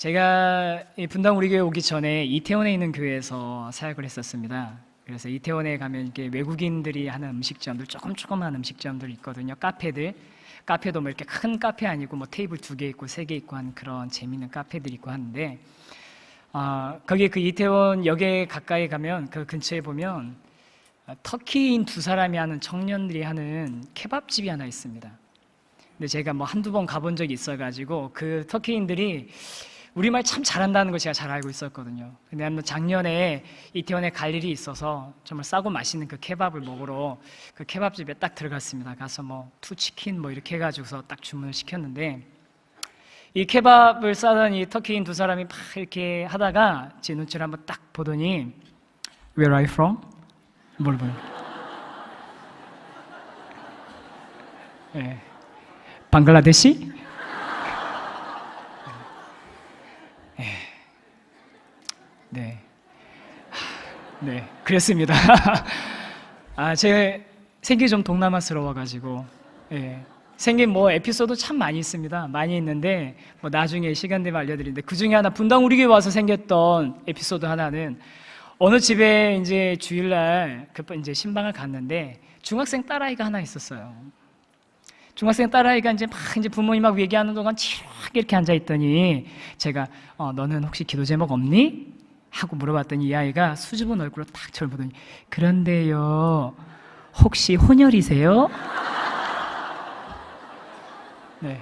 제가 이 분당 우리 교회 오기 전에 이태원에 있는 교회에서 사역을 했었습니다. 그래서 이태원에 가면 이렇게 외국인들이 하는 음식점들, 조그만 음식점들 있거든요. 카페도 뭐 이렇게 큰 카페 아니고 뭐 테이블 2개 있고 3개 있고 한 그런 재밌는 카페들이 있고 하는데, 거기 그 이태원 역에 가까이 가면 그 근처에 보면 터키인 2사람이 하는 청년들이 하는 케밥집이 하나 있습니다. 근데 제가 뭐 한두 번 가본 적이 있어가지고 그 터키인들이 우리말 참 잘한다는 걸 제가 잘 알고 있었거든요. 근데 한번 작년에 이태원에 갈 일이 있어서 정말 싸고 맛있는 그 케밥을 먹으러 그 케밥집에 딱 들어갔습니다. 가서 뭐 투치킨 뭐 이렇게 해가지고서 딱 주문을 시켰는데, 이 케밥을 싸던 이 터키인 2사람이 막 이렇게 하다가 제 눈치를 한번 딱 보더니 Where are you from? 물어봐요. 네. 방글라데시? 네, 그랬습니다. 제 생긴 좀 동남아스러워가지고, 생긴 뭐 에피소드 참 많이 있습니다. 많이 있는데 뭐 나중에 시간 되면 알려드리는데, 그 중에 하나 분당 우리 교회 와서 생겼던 에피소드 하나는, 어느 집에 이제 주일날 이제 신방을 갔는데 중학생 딸아이가 하나 있었어요. 중학생 딸아이가 이제 부모님하고 얘기하는 동안 치르게 이렇게 앉아있더니 제가 너는 혹시 기도 제목 없니? 하고 물어봤더니 이 아이가 수줍은 얼굴로 딱 저를 보더니 그런데요, 혹시 혼혈이세요? 네.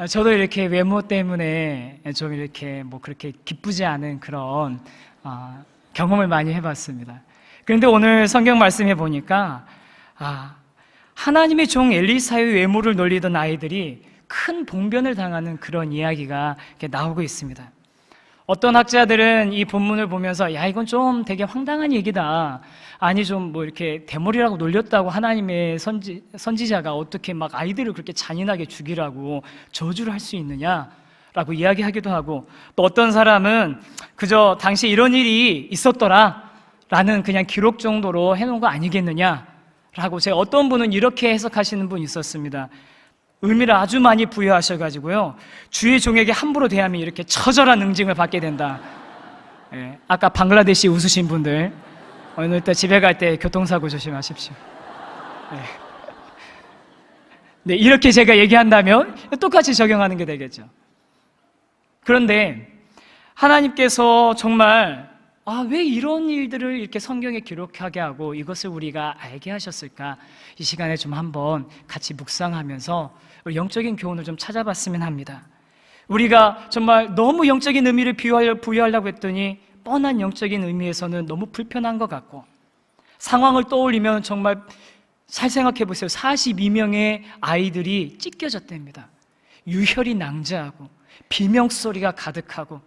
저도 이렇게 외모 때문에 좀 이렇게 뭐 그렇게 기쁘지 않은 그런 경험을 많이 해봤습니다. 그런데 오늘 성경 말씀해 보니까 하나님의 종 엘리사의 외모를 놀리던 아이들이 큰 봉변을 당하는 그런 이야기가 이렇게 나오고 있습니다. 어떤 학자들은 이 본문을 보면서 야, 이건 좀 되게 황당한 얘기다. 아니 좀 뭐 이렇게 대머리라고 놀렸다고 하나님의 선지자가 어떻게 막 아이들을 그렇게 잔인하게 죽이라고 저주를 할 수 있느냐라고 이야기하기도 하고, 또 어떤 사람은 그저 당시 이런 일이 있었더라 라는 그냥 기록 정도로 해놓은 거 아니겠느냐라고, 제가 어떤 분은 이렇게 해석하시는 분이 있었습니다. 의미를 아주 많이 부여하셔가지고요, 주의 종에게 함부로 대하면 이렇게 처절한 응징을 받게 된다. 아까 방글라데시 웃으신 분들, 오늘 또 집에 갈 때 교통사고 조심하십시오. 네, 이렇게 제가 얘기한다면 똑같이 적용하는 게 되겠죠. 그런데 하나님께서 정말 왜 이런 일들을 이렇게 성경에 기록하게 하고 이것을 우리가 알게 하셨을까? 이 시간에 좀 한번 같이 묵상하면서 우리 영적인 교훈을 좀 찾아봤으면 합니다. 우리가 정말 너무 영적인 의미를 부여하려고 했더니 뻔한 영적인 의미에서는 너무 불편한 것 같고, 상황을 떠올리면 정말 잘 생각해 보세요. 42명의 아이들이 찢겨졌답니다. 유혈이 낭자하고 비명소리가 가득하고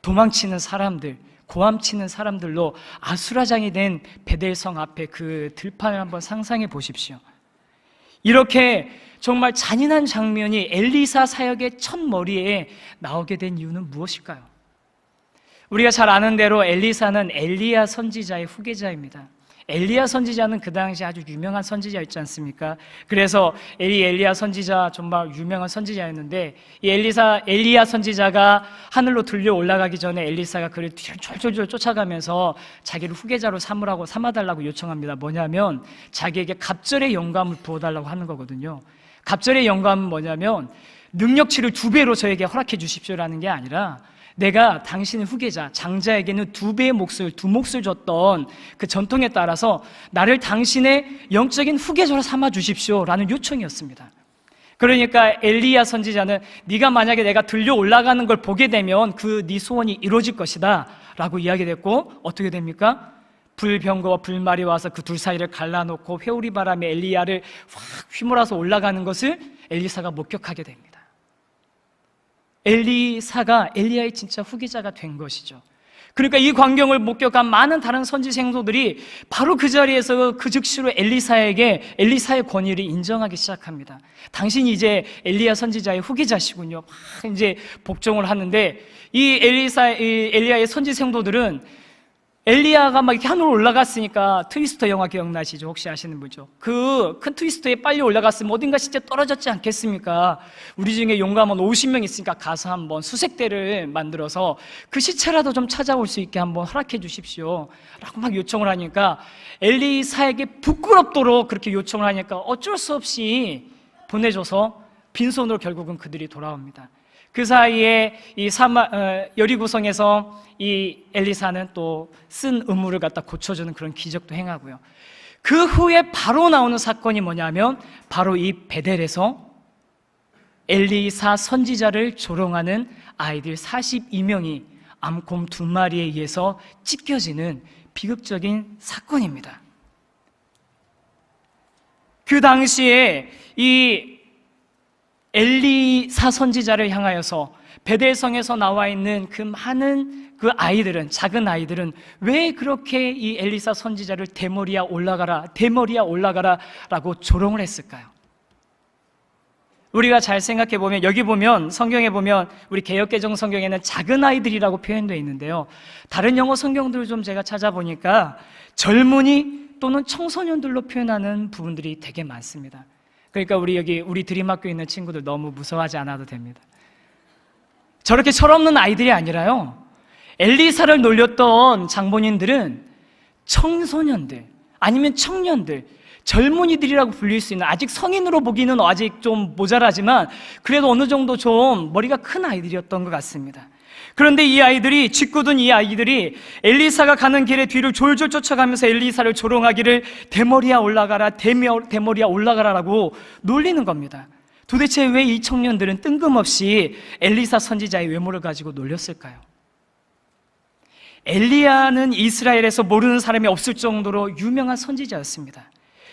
도망치는 사람들, 고함치는 사람들로 아수라장이 된 베델성 앞에 그 들판을 한번 상상해 보십시오. 이렇게 정말 잔인한 장면이 엘리사 사역의 첫 머리에 나오게 된 이유는 무엇일까요? 우리가 잘 아는 대로 엘리사는 엘리야 선지자의 후계자입니다. 엘리야 선지자는 그 당시 아주 유명한 선지자였지 않습니까? 그래서 엘리야 선지자 정말 유명한 선지자였는데, 이 엘리야 선지자가 하늘로 들려 올라가기 전에 엘리사가 그를 졸졸졸 쫓아가면서 자기를 후계자로 삼아달라고 요청합니다. 뭐냐면 자기에게 갑절의 영감을 부어달라고 하는 거거든요. 갑절의 영감은 뭐냐면 능력치를 2배로 저에게 허락해 주십시오라는 게 아니라, 내가 당신의 후계자 장자에게는 2배의 몫을 2몫을 줬던 그 전통에 따라서 나를 당신의 영적인 후계자로 삼아 주십시오라는 요청이었습니다. 그러니까 엘리야 선지자는 네가 만약에 내가 들려 올라가는 걸 보게 되면 네 소원이 이루어질 것이다 라고 이야기됐고, 어떻게 됩니까? 불병거와 불말이 와서 그 둘 사이를 갈라놓고 회오리 바람에 엘리야를 확 휘몰아서 올라가는 것을 엘리사가 목격하게 됩니다. 엘리사가 엘리야의 진짜 후계자가 된 것이죠. 그러니까 이 광경을 목격한 많은 다른 선지 생도들이 바로 그 자리에서 그 즉시로 엘리사의 권위를 인정하기 시작합니다. 당신이 이제 엘리야 선지자의 후계자시군요. 막 이제 복종을 하는데, 이 엘리야의 선지 생도들은 엘리야가 막 이렇게 하늘로 올라갔으니까, 트위스터 영화 기억나시죠? 혹시 아시는 분죠? 그 큰 트위스터에 빨리 올라갔으면 어딘가 진짜 떨어졌지 않겠습니까? 우리 중에 용감한 50명 있으니까 가서 한번 수색대를 만들어서 그 시체라도 좀 찾아올 수 있게 한번 허락해 주십시오 라고 막 요청을 하니까, 엘리사에게 부끄럽도록 그렇게 요청을 하니까 어쩔 수 없이 보내줘서 빈손으로 결국은 그들이 돌아옵니다. 그 사이에 이 여리고성에서 이 엘리사는 또 쓴 의무를 갖다 고쳐주는 그런 기적도 행하고요. 그 후에 바로 나오는 사건이 뭐냐면, 바로 이 베델에서 엘리사 선지자를 조롱하는 아이들 42명이 암곰 2마리에 의해서 찢겨지는 비극적인 사건입니다. 그 당시에 이 엘리사 선지자를 향하여서 베델성에서 나와 있는 그 많은 그 아이들은, 작은 아이들은 왜 그렇게 이 엘리사 선지자를 대머리야 올라가라, 대머리야 올라가라 라고 조롱을 했을까요? 우리가 잘 생각해 보면, 여기 보면, 성경에 보면 우리 개역개정 성경에는 작은 아이들이라고 표현되어 있는데요, 다른 영어 성경들을 좀 제가 찾아보니까 젊은이 또는 청소년들로 표현하는 부분들이 되게 많습니다. 그러니까 우리 드림학교에 있는 친구들 너무 무서워하지 않아도 됩니다. 저렇게 철없는 아이들이 아니라요, 엘리사를 놀렸던 장본인들은 청소년들 아니면 청년들, 젊은이들이라고 불릴 수 있는, 아직 성인으로 보기는 아직 좀 모자라지만 그래도 어느 정도 좀 머리가 큰 아이들이었던 것 같습니다. 그런데 이 아이들이, 짓궂은 이 아이들이 엘리사가 가는 길에 뒤를 졸졸 쫓아가면서 엘리사를 조롱하기를 대머리야 올라가라, 대머리야 올라가라라고 놀리는 겁니다. 도대체 왜 이 청년들은 뜬금없이 엘리사 선지자의 외모를 가지고 놀렸을까요? 엘리야는 이스라엘에서 모르는 사람이 없을 정도로 유명한 선지자였습니다.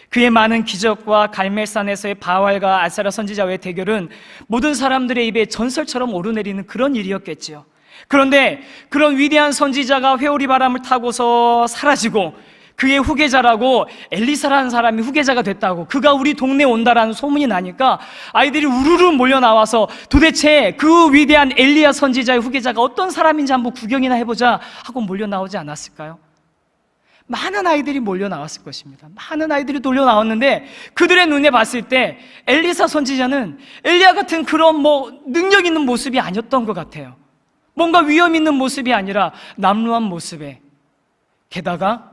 그의 많은 기적과 갈멜산에서의 바알과 아세라 선지자와의 대결은 모든 사람들의 입에 전설처럼 오르내리는 그런 일이었겠지요. 그런데 그런 위대한 선지자가 회오리 바람을 타고서 사라지고, 그의 후계자라고, 엘리사라는 사람이 후계자가 됐다고, 그가 우리 동네에 온다라는 소문이 나니까 아이들이 우르르 몰려 나와서 도대체 그 위대한 엘리야 선지자의 후계자가 어떤 사람인지 한번 구경이나 해보자 하고 몰려 나오지 않았을까요? 많은 아이들이 몰려 나왔을 것입니다. 많은 아이들이 몰려 나왔는데, 그들의 눈에 봤을 때 엘리사 선지자는 엘리야 같은 그런 능력 있는 모습이 아니었던 것 같아요. 뭔가 위험 있는 모습이 아니라 남루한 모습에, 게다가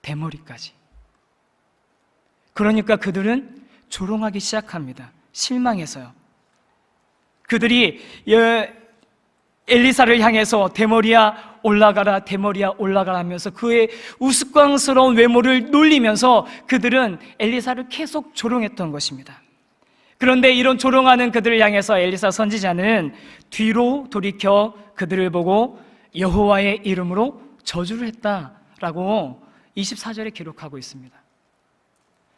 대머리까지. 그러니까 그들은 조롱하기 시작합니다. 실망해서요. 그들이 엘리사를 향해서 대머리야 올라가라, 대머리야 올라가라 하면서 그의 우스꽝스러운 외모를 놀리면서 그들은 엘리사를 계속 조롱했던 것입니다. 그런데 이런 조롱하는 그들을 향해서 엘리사 선지자는 뒤로 돌이켜 그들을 보고 여호와의 이름으로 저주를 했다라고 24절에 기록하고 있습니다.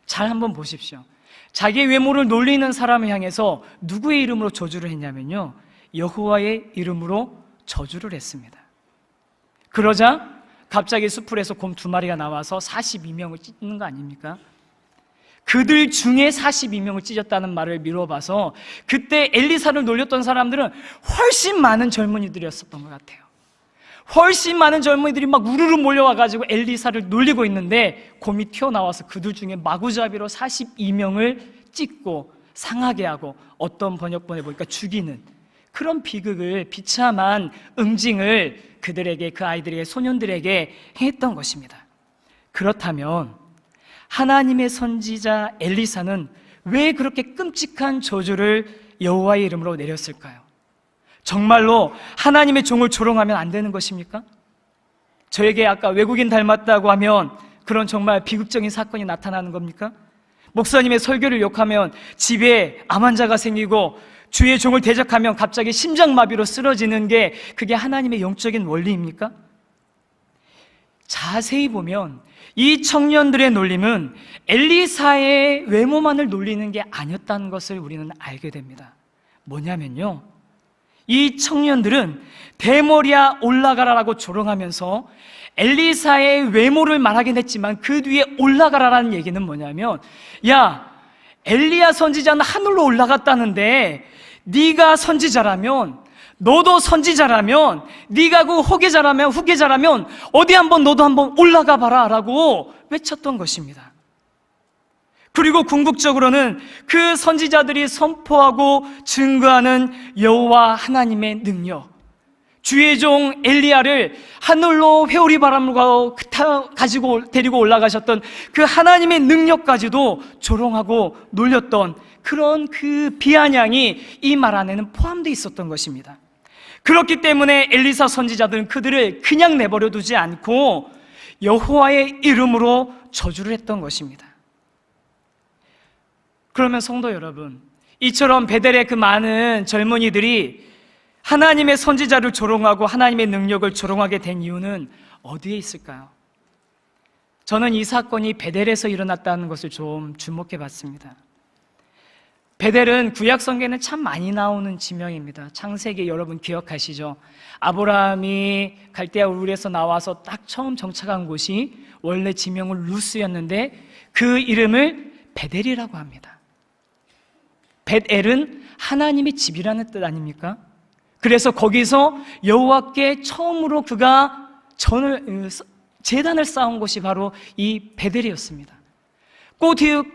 잘 한번 보십시오. 자기의 외모를 놀리는 사람을 향해서 누구의 이름으로 저주를 했냐면요, 여호와의 이름으로 저주를 했습니다. 그러자 갑자기 수풀에서 곰 2마리가 나와서 42명을 찢는 거 아닙니까? 그들 중에 42명을 찢었다는 말을 미뤄봐서 그때 엘리사를 놀렸던 사람들은 훨씬 많은 젊은이들이었었던 것 같아요. 훨씬 많은 젊은이들이 막 우르르 몰려와가지고 엘리사를 놀리고 있는데, 곰이 튀어나와서 그들 중에 마구잡이로 42명을 찢고 상하게 하고, 어떤 번역본에 보니까 죽이는 그런 비극을, 비참한 응징을 그들에게, 그 아이들에게, 소년들에게 했던 것입니다. 그렇다면 하나님의 선지자 엘리사는 왜 그렇게 끔찍한 저주를 여호와의 이름으로 내렸을까요? 정말로 하나님의 종을 조롱하면 안 되는 것입니까? 저에게 아까 외국인 닮았다고 하면 그런 정말 비극적인 사건이 나타나는 겁니까? 목사님의 설교를 욕하면 집에 암 환자가 생기고, 주의 종을 대적하면 갑자기 심장마비로 쓰러지는 게 그게 하나님의 영적인 원리입니까? 자세히 보면 이 청년들의 놀림은 엘리사의 외모만을 놀리는 게 아니었다는 것을 우리는 알게 됩니다. 뭐냐면요, 이 청년들은 대머리야 올라가라라고 조롱하면서 엘리사의 외모를 말하긴 했지만 그 뒤에 올라가라라는 얘기는 뭐냐면, 야, 엘리야 선지자는 하늘로 올라갔다는데 네가 선지자라면 너도 선지자라면, 네가 그 후계자라면 어디 한번 너도 한번 올라가 봐라 라고 외쳤던 것입니다. 그리고 궁극적으로는 그 선지자들이 선포하고 증거하는 여호와 하나님의 능력, 주의 종 엘리야를 하늘로 회오리 바람을 가지고 데리고 올라가셨던 그 하나님의 능력까지도 조롱하고 놀렸던 그런 그 비아냥이 이 말 안에는 포함되어 있었던 것입니다. 그렇기 때문에 엘리사 선지자들은 그들을 그냥 내버려 두지 않고 여호와의 이름으로 저주를 했던 것입니다. 그러면 성도 여러분, 이처럼 베델의 그 많은 젊은이들이 하나님의 선지자를 조롱하고 하나님의 능력을 조롱하게 된 이유는 어디에 있을까요? 저는 이 사건이 베델에서 일어났다는 것을 좀 주목해 봤습니다. 베델은 구약 성경에는 참 많이 나오는 지명입니다. 창세기 여러분 기억하시죠? 아브라함이 갈대아 우르에서 나와서 딱 처음 정착한 곳이 원래 지명은 루스였는데 그 이름을 베델이라고 합니다. 벳엘은 하나님의 집이라는 뜻 아닙니까? 그래서 거기서 여호와께 처음으로 그가 제단을 쌓은 곳이 바로 이 베델이었습니다.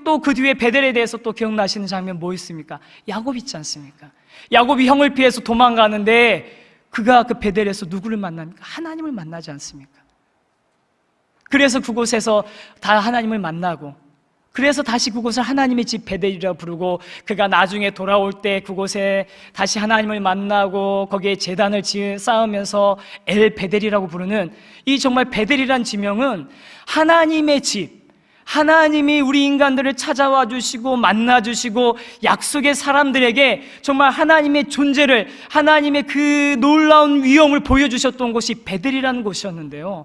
또 그 뒤에 베델에 대해서 또 기억나시는 장면 뭐 있습니까? 야곱 있지 않습니까? 야곱이 형을 피해서 도망가는데 그가 그 베델에서 누구를 만납니까? 하나님을 만나지 않습니까? 그래서 그곳에서 다 하나님을 만나고, 그래서 다시 그곳을 하나님의 집 베델이라 부르고, 그가 나중에 돌아올 때 그곳에 다시 하나님을 만나고 거기에 제단을 쌓으면서 엘 베델이라고 부르는 이 정말 베델이란 지명은 하나님의 집, 하나님이 우리 인간들을 찾아와 주시고 만나 주시고 약속의 사람들에게 정말 하나님의 존재를, 하나님의 그 놀라운 위엄을 보여주셨던 곳이 베델이라는 곳이었는데요.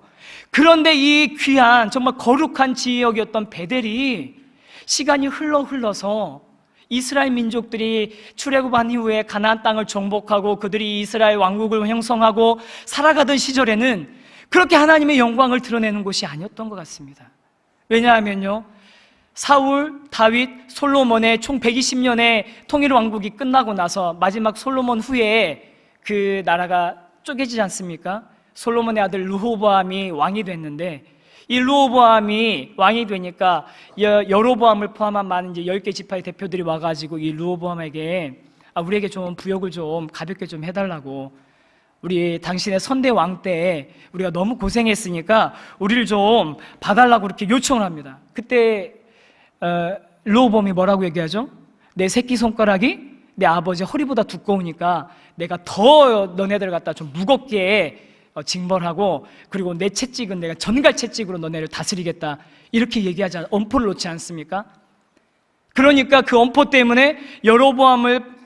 그런데 이 귀한 정말 거룩한 지역이었던 베델이 시간이 흘러서 이스라엘 민족들이 출애굽한 이후에 가나안 땅을 정복하고 그들이 이스라엘 왕국을 형성하고 살아가던 시절에는 그렇게 하나님의 영광을 드러내는 곳이 아니었던 것 같습니다. 왜냐하면요, 사울, 다윗, 솔로몬의 총 120년의 통일 왕국이 끝나고 나서 마지막 솔로몬 후에 그 나라가 쪼개지지 않습니까? 솔로몬의 아들 르호보암이 왕이 됐는데, 이 르호보암이 왕이 되니까 여로보암을 포함한 많은 이제 10개 지파의 대표들이 와가지고 이 르호보암에게 우리에게 좀 부역을 좀 가볍게 좀 해달라고, 우리 당신의 선대 왕 때 우리가 너무 고생했으니까 우리를 좀 봐달라고 이렇게 요청을 합니다. 그때 르호보암이 뭐라고 얘기하죠? 내 새끼손가락이 내 아버지 허리보다 두꺼우니까 내가 더 너네들 갖다 좀 무겁게 징벌하고, 그리고 내 채찍은 내가 전갈 채찍으로 너네를 다스리겠다, 이렇게 얘기하지 엄포를 놓지 않습니까? 그러니까 그 엄포 때문에 여로보암을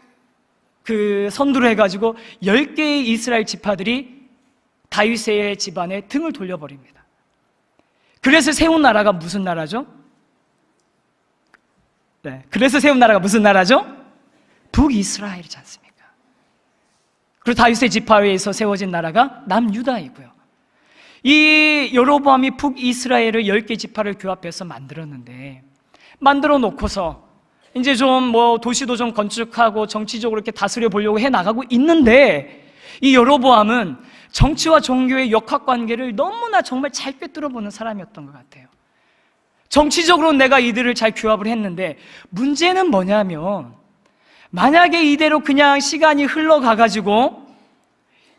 선두로 해가지고 10개의 이스라엘 지파들이 다윗의 집안에 등을 돌려버립니다. 그래서 세운 나라가 무슨 나라죠? 네, 그래서 세운 나라가 무슨 나라죠? 북이스라엘이지 않습니까? 그리고 다윗의 지파에서 세워진 나라가 남유다이고요. 이 여로보암이 북이스라엘을 10개 지파를 규합해서 만들었는데, 만들어 놓고서 이제 좀 도시도 좀 건축하고 정치적으로 이렇게 다스려 보려고 해 나가고 있는데, 이 여로보암은 정치와 종교의 역학관계를 너무나 정말 잘 꿰뚫어 보는 사람이었던 것 같아요. 정치적으로 내가 이들을 잘 규합을 했는데, 문제는 뭐냐면 만약에 이대로 그냥 시간이 흘러가가지고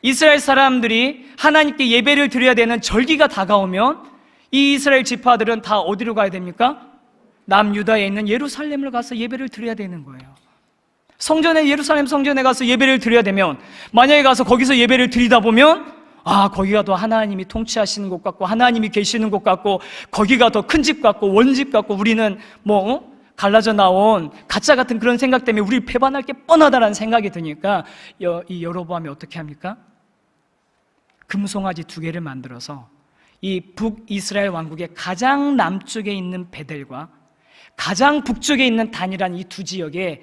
이스라엘 사람들이 하나님께 예배를 드려야 되는 절기가 다가오면 이 이스라엘 지파들은 다 어디로 가야 됩니까? 남유다에 있는 예루살렘을 가서 예배를 드려야 되는 거예요. 예루살렘 성전에 가서 예배를 드려야 되면, 만약에 가서 거기서 예배를 드리다 보면 거기가 더 하나님이 통치하시는 곳 같고 하나님이 계시는 곳 같고 거기가 더 큰 집 같고 원집 같고 우리는 갈라져 나온 가짜 같은 그런 생각 때문에 우리를 배반할 게 뻔하다라는 생각이 드니까 이 여로보암이 어떻게 합니까? 금송아지 2개를 만들어서 이 북이스라엘 왕국의 가장 남쪽에 있는 베델과 가장 북쪽에 있는 단이라는 이 두 지역에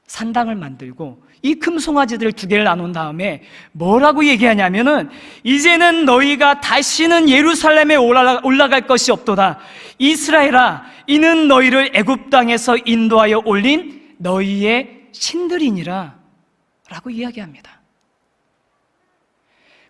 산당을 만들고 이 금송아지들 2개를 나눈 다음에 뭐라고 얘기하냐면은, 이제는 너희가 다시는 예루살렘에 올라갈 것이 없도다. 이스라엘아, 이는 너희를 애굽 땅에서 인도하여 올린 너희의 신들이니라 라고 이야기합니다.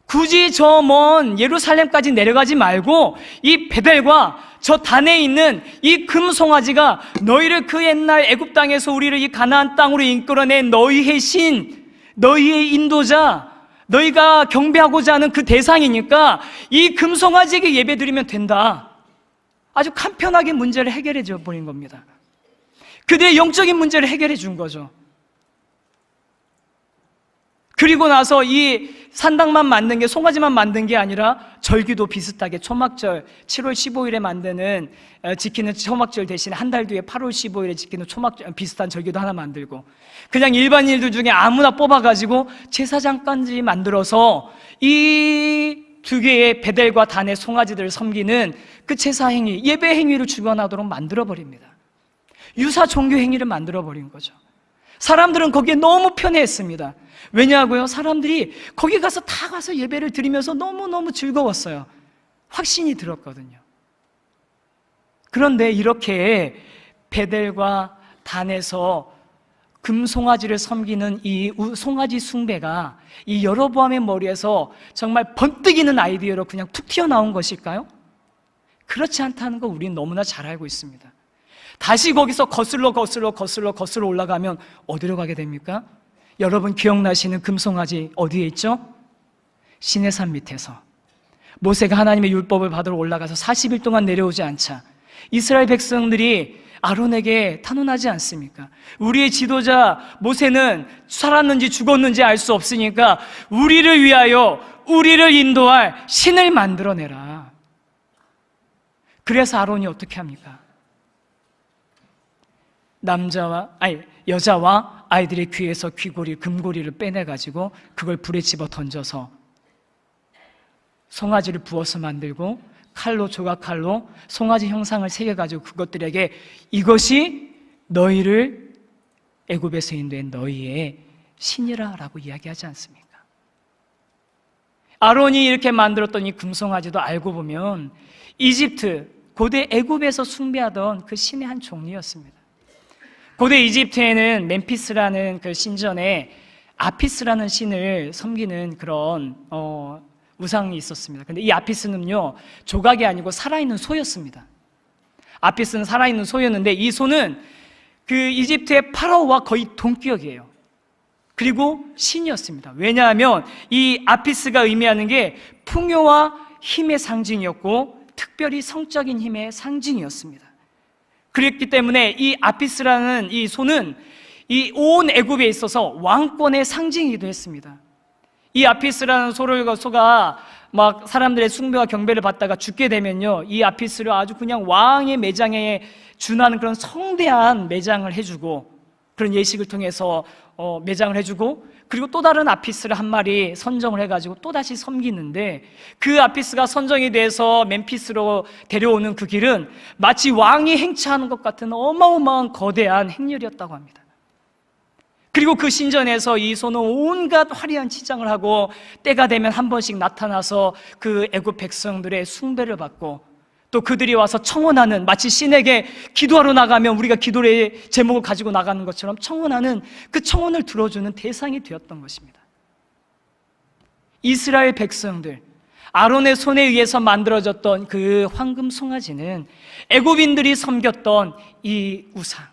굳이 저 먼 예루살렘까지 내려가지 말고 이 베델과 저 단에 있는 이 금송아지가 너희를 그 옛날 애굽 땅에서 우리를 이 가나안 땅으로 이끌어낸 너희의 신, 너희의 인도자, 너희가 경배하고자 하는 그 대상이니까 이 금송아지에게 예배드리면 된다. 아주 간편하게 문제를 해결해 줘 버린 겁니다. 그들의 영적인 문제를 해결해 준 거죠. 그리고 나서 이 산당만 만든 게, 송아지만 만든 게 아니라 절기도 비슷하게 초막절 7월 15일에 만드는 지키는 초막절 대신에 한 달 뒤에 8월 15일에 지키는 초막절 비슷한 절기도 하나 만들고, 그냥 일반인들 중에 아무나 뽑아가지고 제사장까지 만들어서 이 두 개의 베델과 단의 송아지들을 섬기는 그 제사 행위, 예배 행위를 주관하도록 만들어버립니다. 유사 종교 행위를 만들어버린 거죠. 사람들은 거기에 너무 편해했습니다. 왜냐하고요? 사람들이 거기 가서 다 가서 예배를 드리면서 너무너무 즐거웠어요. 확신이 들었거든요. 그런데 이렇게 베델과 단에서 금송아지를 섬기는 이 송아지 숭배가 이 여로보암의 머리에서 정말 번뜩이는 아이디어로 그냥 툭 튀어나온 것일까요? 그렇지 않다는 거 우리는 너무나 잘 알고 있습니다. 다시 거기서 거슬러 올라가면 어디로 가게 됩니까? 여러분 기억나시는 금송아지 어디에 있죠? 시내산 밑에서 모세가 하나님의 율법을 받으러 올라가서 40일 동안 내려오지 않자 이스라엘 백성들이 아론에게 탄원하지 않습니까? 우리의 지도자 모세는 살았는지 죽었는지 알 수 없으니까 우리를 위하여 우리를 인도할 신을 만들어내라. 그래서 아론이 어떻게 합니까? 여자와 아이들의 귀에서 금고리를 빼내가지고 그걸 불에 집어 던져서 송아지를 부어서 만들고 조각칼로 송아지 형상을 새겨가지고 그것들에게 이것이 너희를 애굽에서 인도한 너희의 신이라 라고 이야기하지 않습니까? 아론이 이렇게 만들었던 이 금송아지도 알고 보면 이집트, 고대 애굽에서 숭배하던 그 신의 한 종류였습니다. 고대 이집트에는 멤피스라는 그 신전에 아피스라는 신을 섬기는 그런 우상이 있었습니다. 근데 이 아피스는요, 조각이 아니고 살아있는 소였습니다. 아피스는 살아있는 소였는데 이 소는 그 이집트의 파라오와 거의 동격이에요. 그리고 신이었습니다. 왜냐하면 이 아피스가 의미하는 게 풍요와 힘의 상징이었고 특별히 성적인 힘의 상징이었습니다. 그랬기 때문에 이 아피스라는 이 소는 이 온 애굽에 있어서 왕권의 상징이기도 했습니다. 이 아피스라는 소가 막 사람들의 숭배와 경배를 받다가 죽게 되면요, 이 아피스를 아주 그냥 왕의 매장에 준하는 그런 성대한 매장을 해주고, 그런 예식을 통해서 매장을 해주고, 그리고 또 다른 아피스를 한 마리 선정을 해가지고 또다시 섬기는데, 그 아피스가 선정이 돼서 멤피스로 데려오는 그 길은 마치 왕이 행차하는 것 같은 어마어마한 거대한 행렬이었다고 합니다. 그리고 그 신전에서 이 소는 온갖 화려한 치장을 하고 때가 되면 한 번씩 나타나서 그 애굽 백성들의 숭배를 받고, 또 그들이 와서 청혼하는, 마치 신에게 기도하러 나가면 우리가 기도의 제목을 가지고 나가는 것처럼 청혼하는, 그 청혼을 들어주는 대상이 되었던 것입니다. 이스라엘 백성들, 아론의 손에 의해서 만들어졌던 그 황금 송아지는 애굽인들이 섬겼던 이 우상,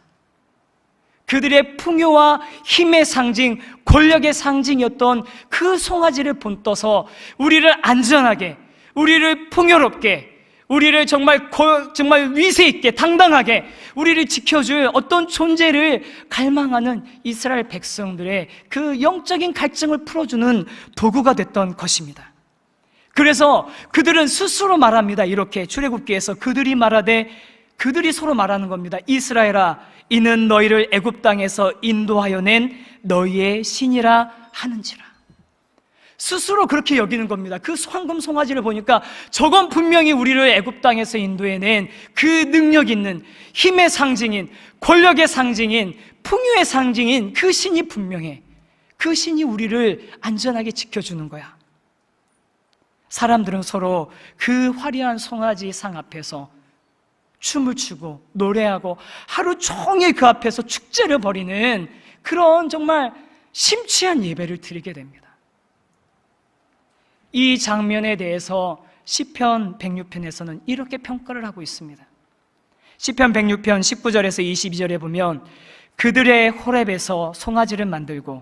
그들의 풍요와 힘의 상징, 권력의 상징이었던 그 송아지를 본떠서 우리를 안전하게, 우리를 풍요롭게, 우리를 정말 위세 있게 당당하게 우리를 지켜줄 어떤 존재를 갈망하는 이스라엘 백성들의 그 영적인 갈증을 풀어주는 도구가 됐던 것입니다. 그래서 그들은 스스로 말합니다. 이렇게 출애굽기에서 그들이 서로 말하는 겁니다. 이스라엘아, 이는 너희를 애굽 땅에서 인도하여 낸 너희의 신이라 하는지라. 스스로 그렇게 여기는 겁니다. 그 황금 송아지를 보니까 저건 분명히 우리를 애굽 땅에서 인도해낸 그 능력 있는 힘의 상징인, 권력의 상징인, 풍요의 상징인 그 신이 분명해. 그 신이 우리를 안전하게 지켜주는 거야. 사람들은 서로 그 화려한 송아지 상 앞에서 춤을 추고 노래하고 하루 종일 그 앞에서 축제를 벌이는 그런 정말 심취한 예배를 드리게 됩니다. 이 장면에 대해서 시편 106편에서는 이렇게 평가를 하고 있습니다. 시편 106편 19절에서 22절에 보면 그들의 호렙에서 송아지를 만들고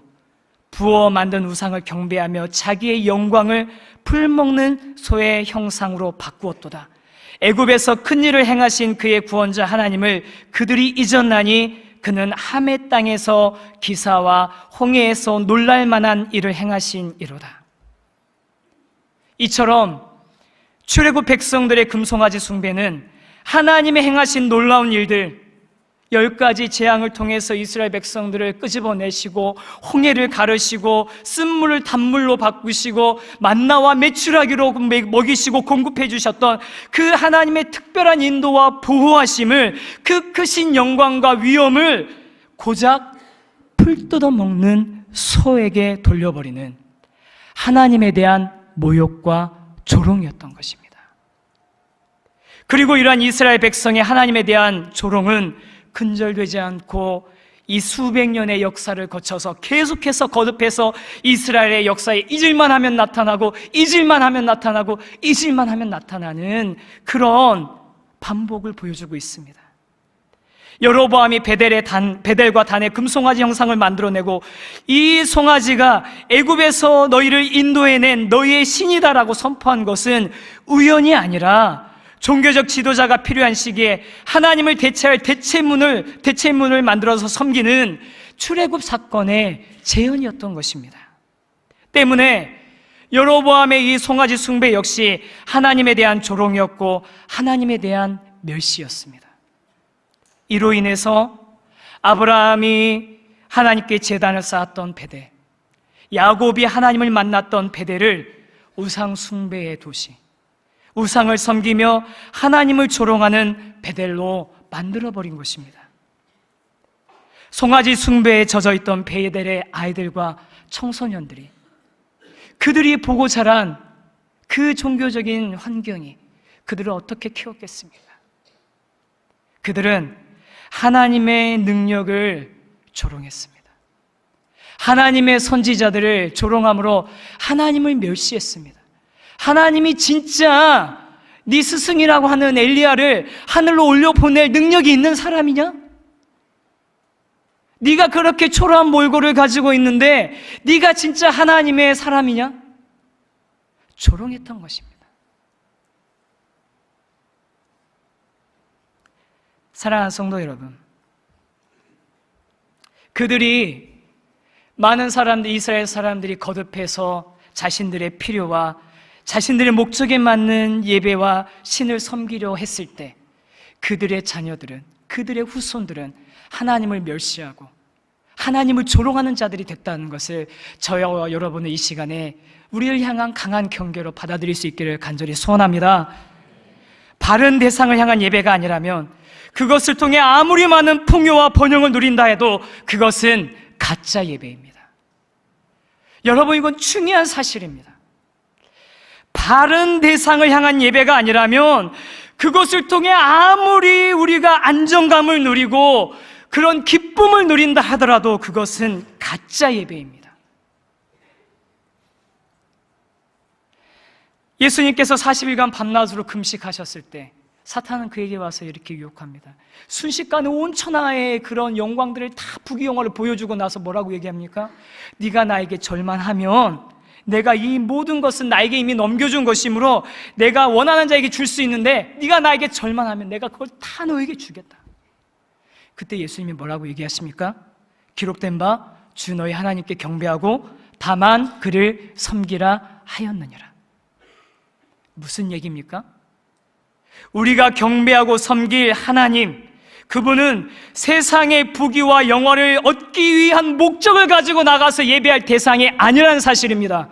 부어 만든 우상을 경배하며 자기의 영광을 풀먹는 소의 형상으로 바꾸었도다. 애굽에서 큰 일을 행하신 그의 구원자 하나님을 그들이 잊었나니 그는 함의 땅에서 기사와 홍해에서 놀랄 만한 일을 행하신 이로다. 이처럼 출애굽 백성들의 금송아지 숭배는 하나님의 행하신 놀라운 일들, 10가지 재앙을 통해서 이스라엘 백성들을 끄집어내시고 홍해를 가르시고 쓴물을 단물로 바꾸시고 만나와 메추라기로 먹이시고 공급해 주셨던 그 하나님의 특별한 인도와 보호하심을, 그 크신 영광과 위엄을 고작 풀 뜯어먹는 소에게 돌려버리는 하나님에 대한 모욕과 조롱이었던 것입니다. 그리고 이러한 이스라엘 백성의 하나님에 대한 조롱은 근절되지 않고 이 수백 년의 역사를 거쳐서 계속해서 거듭해서 이스라엘의 역사에 잊을만 하면 나타나고 잊을만 하면 나타나고 잊을만 하면 나타나는 그런 반복을 보여주고 있습니다. 여로보암이 베델과 단의 금송아지 형상을 만들어내고 이 송아지가 애굽에서 너희를 인도해낸 너희의 신이다라고 선포한 것은 우연이 아니라 종교적 지도자가 필요한 시기에 하나님을 대체할 대체문을 만들어서 섬기는 출애굽 사건의 재현이었던 것입니다. 때문에 여로보암의 이 송아지 숭배 역시 하나님에 대한 조롱이었고 하나님에 대한 멸시였습니다. 이로 인해서 아브라함이 하나님께 제단을 쌓았던 베델, 야곱이 하나님을 만났던 베델을 우상 숭배의 도시, 우상을 섬기며 하나님을 조롱하는 베델로 만들어버린 것입니다. 송아지 숭배에 젖어있던 베델의 아이들과 청소년들이, 그들이 보고 자란 그 종교적인 환경이 그들을 어떻게 키웠겠습니까? 그들은 하나님의 능력을 조롱했습니다. 하나님의 선지자들을 조롱함으로 하나님을 멸시했습니다. 하나님이 진짜 네 스승이라고 하는 엘리야를 하늘로 올려보낼 능력이 있는 사람이냐? 네가 그렇게 초라한 몰골을 가지고 있는데 네가 진짜 하나님의 사람이냐? 조롱했던 것입니다. 사랑하는 성도 여러분, 그들이 많은 사람들, 이스라엘 사람들이 거듭해서 자신들의 필요와 자신들의 목적에 맞는 예배와 신을 섬기려 했을 때 그들의 자녀들은, 그들의 후손들은 하나님을 멸시하고 하나님을 조롱하는 자들이 됐다는 것을 저와 여러분은 이 시간에 우리를 향한 강한 경계로 받아들일 수 있기를 간절히 소원합니다. 바른 대상을 향한 예배가 아니라면 그것을 통해 아무리 많은 풍요와 번영을 누린다 해도 그것은 가짜 예배입니다. 여러분, 이건 중요한 사실입니다. 바른 대상을 향한 예배가 아니라면 그것을 통해 아무리 우리가 안정감을 누리고 그런 기쁨을 누린다 하더라도 그것은 가짜 예배입니다. 예수님께서 40일간 밤낮으로 금식하셨을 때 사탄은 그에게 와서 이렇게 유혹합니다. 순식간에 온 천하의 그런 영광들을 다 부귀영화를 보여주고 나서 뭐라고 얘기합니까? 네가 나에게 절만하면 내가 이 모든 것은 나에게 이미 넘겨준 것이므로 내가 원하는 자에게 줄 수 있는데 네가 나에게 절만하면 내가 그걸 다 너에게 주겠다. 그때 예수님이 뭐라고 얘기하십니까? 기록된 바 주 너희 하나님께 경배하고 다만 그를 섬기라 하였느니라. 무슨 얘기입니까? 우리가 경배하고 섬길 하나님, 그분은 세상의 부귀와 영화를 얻기 위한 목적을 가지고 나가서 예배할 대상이 아니라는 사실입니다.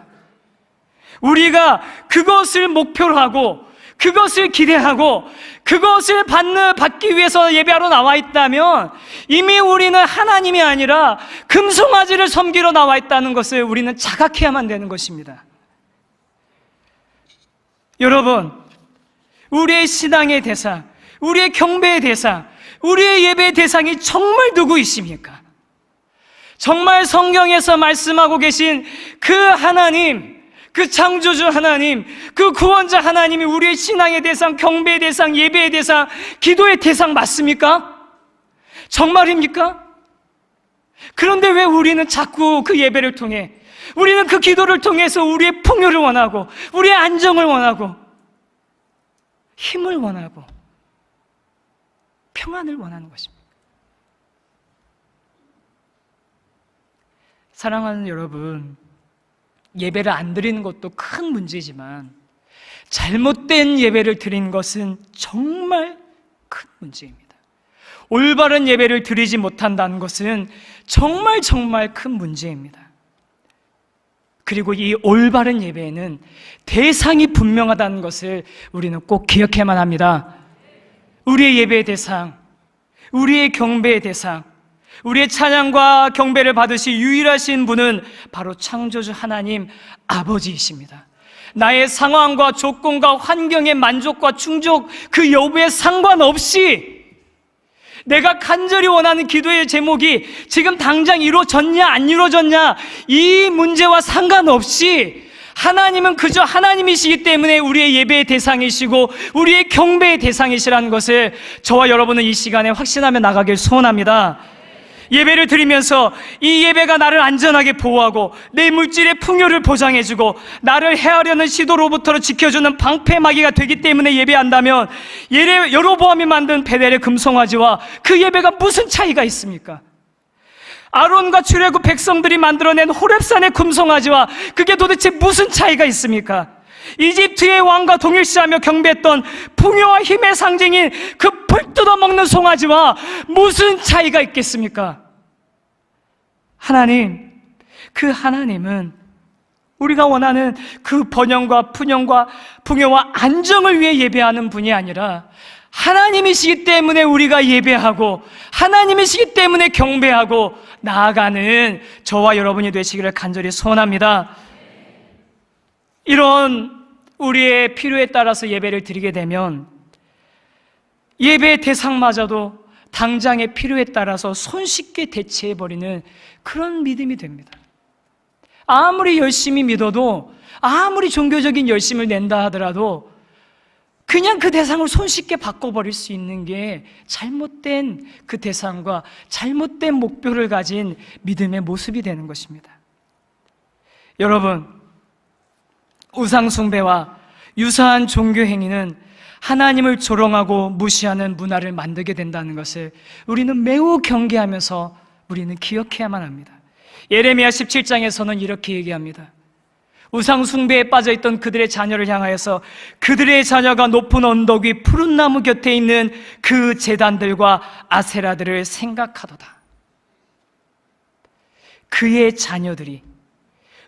우리가 그것을 목표로 하고 그것을 기대하고 그것을 받기 위해서 예배하러 나와 있다면 이미 우리는 하나님이 아니라 금송아지를 섬기러 나와 있다는 것을 우리는 자각해야만 되는 것입니다. 여러분, 우리의 신앙의 대상, 우리의 경배의 대상, 우리의 예배의 대상이 정말 누구이십니까? 정말 성경에서 말씀하고 계신 그 하나님, 그 창조주 하나님, 그 구원자 하나님이 우리의 신앙의 대상, 경배의 대상, 예배의 대상, 기도의 대상 맞습니까? 정말입니까? 그런데 왜 우리는 자꾸 그 예배를 통해, 우리는 그 기도를 통해서 우리의 풍요를 원하고, 우리의 안정을 원하고, 힘을 원하고, 평안을 원하는 것입니다. 사랑하는 여러분, 예배를 안 드리는 것도 큰 문제지만 잘못된 예배를 드리는 것은 정말 큰 문제입니다. 올바른 예배를 드리지 못한다는 것은 정말 큰 문제입니다. 그리고 이 올바른 예배에는 대상이 분명하다는 것을 우리는 꼭 기억해야만 합니다. 우리의 예배의 대상, 우리의 경배의 대상, 우리의 찬양과 경배를 받으실 유일하신 분은 바로 창조주 하나님 아버지이십니다. 나의 상황과 조건과 환경의 만족과 충족, 그 여부에 상관없이 내가 간절히 원하는 기도의 제목이 지금 당장 이루어졌냐 안 이루어졌냐, 이 문제와 상관없이 하나님은 그저 하나님이시기 때문에 우리의 예배의 대상이시고 우리의 경배의 대상이시라는 것을 저와 여러분은 이 시간에 확신하며 나가길 소원합니다. 예배를 드리면서 이 예배가 나를 안전하게 보호하고 내 물질의 풍요를 보장해주고 나를 해하려는 시도로부터 지켜주는 방패막이가 되기 때문에 예배한다면 여로보암이 만든 베델의 금송아지와 그 예배가 무슨 차이가 있습니까? 아론과 출애굽 백성들이 만들어낸 호렙산의 금송아지와 그게 도대체 무슨 차이가 있습니까? 이집트의 왕과 동일시하며 경배했던 풍요와 힘의 상징인 그 풀 뜯어먹는 송아지와 무슨 차이가 있겠습니까? 하나님, 그 하나님은 우리가 원하는 그 번영과 푸념과 풍요와 안정을 위해 예배하는 분이 아니라 하나님이시기 때문에 우리가 예배하고 하나님이시기 때문에 경배하고 나아가는 저와 여러분이 되시기를 간절히 소원합니다. 이런 우리의 필요에 따라서 예배를 드리게 되면 예배의 대상마저도 당장의 필요에 따라서 손쉽게 대체해버리는 그런 믿음이 됩니다. 아무리 열심히 믿어도, 아무리 종교적인 열심을 낸다 하더라도 그냥 그 대상을 손쉽게 바꿔버릴 수 있는 게 잘못된 그 대상과 잘못된 목표를 가진 믿음의 모습이 되는 것입니다. 여러분, 우상숭배와 유사한 종교 행위는 하나님을 조롱하고 무시하는 문화를 만들게 된다는 것을 우리는 매우 경계하면서 우리는 기억해야만 합니다. 예레미야 17장에서는 이렇게 얘기합니다. 우상 숭배에 빠져있던 그들의 자녀를 향하여서 그들의 자녀가 높은 언덕 위 푸른 나무 곁에 있는 그 제단들과 아세라들을 생각하도다. 그의 자녀들이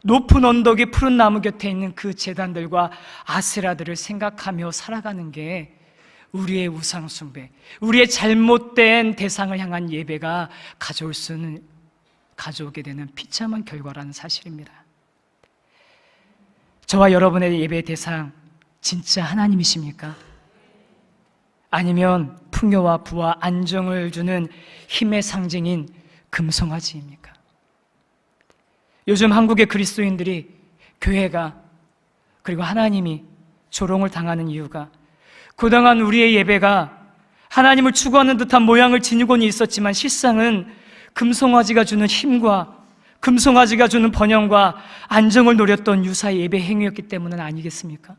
높은 언덕 위 푸른 나무 곁에 있는 그 제단들과 아세라들을 생각하며 살아가는 게 우리의 우상 숭배, 우리의 잘못된 대상을 향한 예배가 가져오게 되는 비참한 결과라는 사실입니다. 저와 여러분의 예배의 대상 진짜 하나님이십니까? 아니면 풍요와 부와 안정을 주는 힘의 상징인 금송아지입니까? 요즘 한국의 그리스도인들이, 교회가, 그리고 하나님이 조롱을 당하는 이유가 그동안 우리의 예배가 하나님을 추구하는 듯한 모양을 지니고는 있었지만 실상은 금송아지가 주는 힘과 금송아지가 주는 번영과 안정을 노렸던 유사의 예배 행위였기 때문은 아니겠습니까?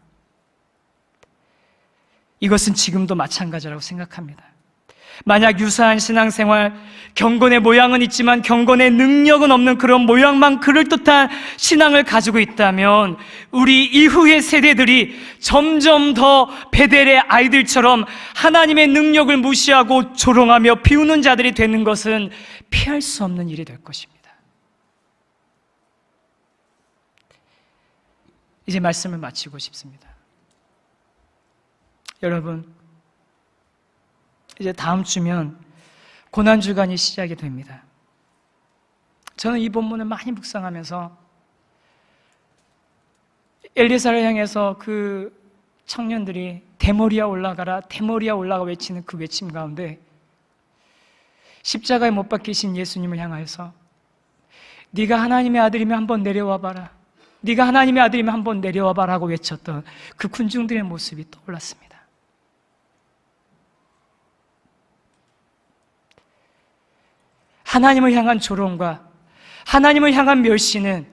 이것은 지금도 마찬가지라고 생각합니다. 만약 유사한 신앙생활, 경건의 모양은 있지만 경건의 능력은 없는 그런 모양만 그럴듯한 신앙을 가지고 있다면 우리 이후의 세대들이 점점 더 베델의 아이들처럼 하나님의 능력을 무시하고 조롱하며 비우는 자들이 되는 것은 피할 수 없는 일이 될 것입니다. 이제 말씀을 마치고 싶습니다. 여러분, 이제 다음 주면 고난주간이 시작이 됩니다. 저는 이 본문을 많이 묵상하면서 엘리사를 향해서 그 청년들이 데모리아 올라가라, 데모리아 올라가 외치는 그 외침 가운데 십자가에 못 박히신 예수님을 향하여서 네가 하나님의 아들이면 한번 내려와 봐라, 네가 하나님의 아들이면 한번 내려와봐라고 외쳤던 그 군중들의 모습이 떠올랐습니다. 하나님을 향한 조롱과 하나님을 향한 멸시는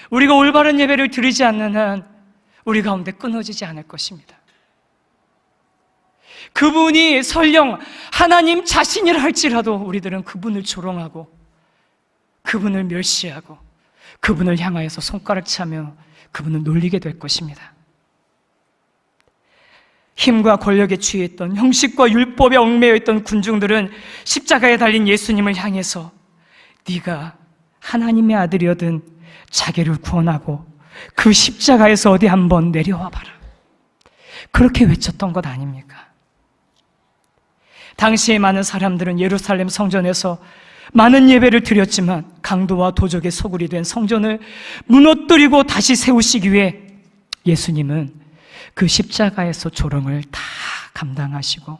우리가 올바른 예배를 드리지 않는 한 우리 가운데 끊어지지 않을 것입니다. 그분이 설령 하나님 자신이라 할지라도 우리들은 그분을 조롱하고 그분을 멸시하고 그분을 향하여서 손가락 차며 그분을 놀리게 될 것입니다. 힘과 권력에 취했던 형식과 율법에 얽매여 있던 군중들은 십자가에 달린 예수님을 향해서 네가 하나님의 아들이거든 자기를 구원하고 그 십자가에서 어디 한번 내려와 봐라, 그렇게 외쳤던 것 아닙니까? 당시에 많은 사람들은 예루살렘 성전에서 많은 예배를 드렸지만 강도와 도적의 소굴이 된 성전을 무너뜨리고 다시 세우시기 위해 예수님은 그 십자가에서 조롱을 다 감당하시고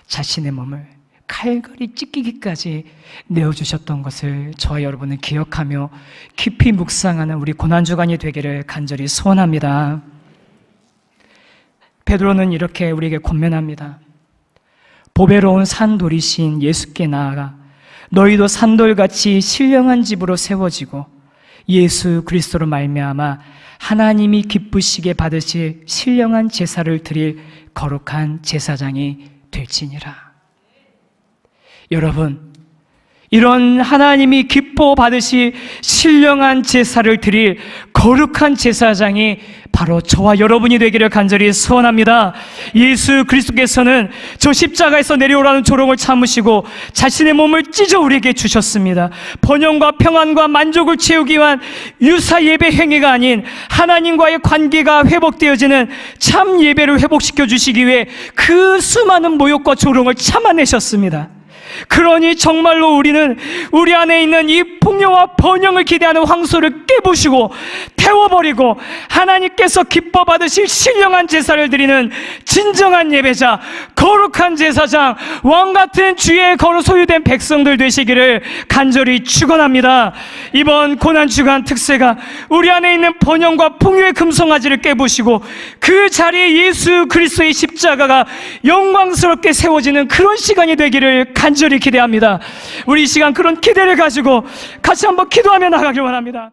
자신의 몸을 칼걸이 찢기기까지 내어주셨던 것을 저와 여러분은 기억하며 깊이 묵상하는 우리 고난주간이 되기를 간절히 소원합니다. 베드로는 이렇게 우리에게 권면합니다. 보배로운 산돌이신 예수께 나아가 너희도 산돌같이 신령한 집으로 세워지고 예수 그리스도로 말미암아 하나님이 기쁘시게 받으실 신령한 제사를 드릴 거룩한 제사장이 될지니라. 여러분, 이런 하나님이 기뻐 받으실 신령한 제사를 드릴 거룩한 제사장이 바로 저와 여러분이 되기를 간절히 소원합니다. 예수 그리스도께서는 저 십자가에서 내려오라는 조롱을 참으시고 자신의 몸을 찢어 우리에게 주셨습니다. 번영과 평안과 만족을 채우기 위한 유사 예배 행위가 아닌 하나님과의 관계가 회복되어지는 참 예배를 회복시켜 주시기 위해 그 수많은 모욕과 조롱을 참아내셨습니다. 그러니 정말로 우리는 우리 안에 있는 이 풍요와 번영을 기대하는 황소를 깨부시고 태워버리고 하나님께서 기뻐 받으실 신령한 제사를 드리는 진정한 예배자, 거룩한 제사장, 왕같은 주의 거로 소유된 백성들 되시기를 간절히 축원합니다. 이번 고난주간 특세가 우리 안에 있는 번영과 풍요의 금송아지를 깨부시고 그 자리에 예수 그리스도의 십자가가 영광스럽게 세워지는 그런 시간이 되기를 간절히 기대합니다. 우리 이 시간 그런 기대를 가지고 같이 한번 기도하며 나가길 원합니다.